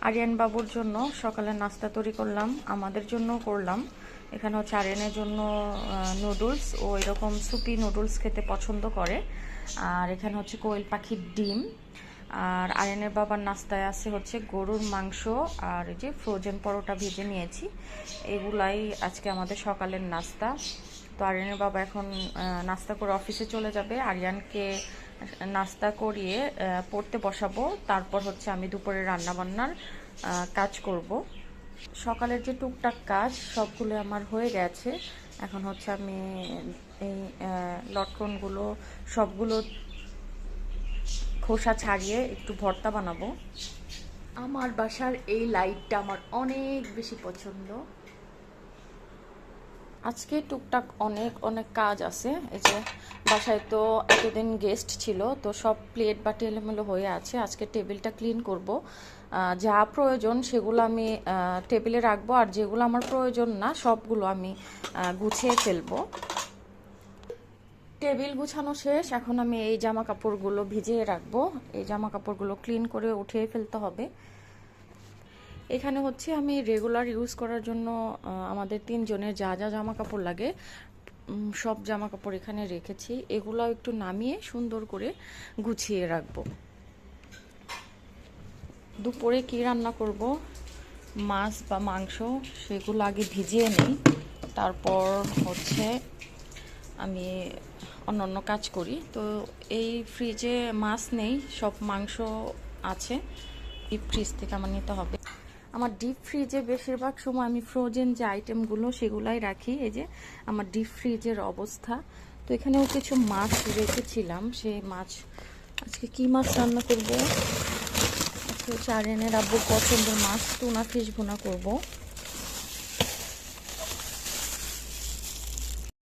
আরিয়ান বাবুর জন্য সকালে নাস্তা তৈরি করলাম, আমাদের জন্য করলাম। এখানে হচ্ছে আরিয়ানের জন্য নুডলস, ও এরকম সুপি নুডলস খেতে পছন্দ করে। আর এখানে হচ্ছে কোয়েল পাখির ডিম। আর আরিয়ানের বাবার নাস্তায় আছে হচ্ছে গরুর মাংস আর এই যে ফ্রোজেন পরোটা ভেজে নিয়েছি। এগুলাই আজকে আমাদের সকালের নাস্তা। তো আরিয়ানের বাবা এখন নাস্তা করে অফিসে চলে যাবে। আরিয়ানকে নাস্তা করিয়ে পড়তে বসাবো, তারপর হচ্ছে আমি দুপুরে রান্নাবান্নার কাজ করব। সকালের যে টুকটাক কাজ সবগুলো আমার হয়ে গেছে। এখন হচ্ছে আমি এই লটকনগুলো সবগুলো খোসা ছাড়িয়ে একটু ভর্তা বানাবো। আমার বাসার এই লাইটটা আমার অনেক বেশি পছন্দ। আজকে টুকটাক অনেক অনেক কাজ আছে। এই যে বাসায় তো এতদিন গেস্ট ছিল, তো সব প্লেট বাটি এলোমেলো হয়ে আছে। আজকে টেবিলটা ক্লিন করব। যা প্রয়োজন সেগুলো আমি টেবিলে রাখবো, আর যেগুলো আমার প্রয়োজন না সবগুলো আমি গুছিয়ে ফেলবো। টেবিল গুছানো শেষ, এখন আমি এই জামা কাপড়গুলো ভিজিয়ে রাখবো। এই জামা কাপড়গুলো ক্লিন করে উঠিয়ে ফেলতে হবে। এখানে হচ্ছে আমি রেগুলার ইউজ করার জন্য আমাদের তিনজনের যা যা জামা কাপড় লাগে সব জামা কাপড় এখানে রেখেছি। এগুলো একটু নামিয়ে সুন্দর করে গুছিয়ে রাখবো। দুপুরে কি রান্না করব, মাছ বা মাংস, সেগুলো আগে ভিজিয়ে নিই, তারপর হচ্ছে আমি অন্য কাজ করি। তো এই ফ্রিজে মাছ নেই, সব মাংস আছে। ডিপ ফ্রিজ থেকে আমার নিতে হবে। আমার ডিপ ফ্রিজে বেশিরভাগ সময় আমি ফ্রোজেন যে আইটেমগুলো সেগুলাই রাখি। এই যে আমার ডিপ ফ্রিজের অবস্থা। তো এখানেও কিছু মাছ রেখেছিলাম, সেই মাছ আজকে কি মাছ রান্না করব? আজকে হচ্ছে আরিয়ানের আব্বুর পছন্দের মাছ, টুনা ফিশ ভুনা করব।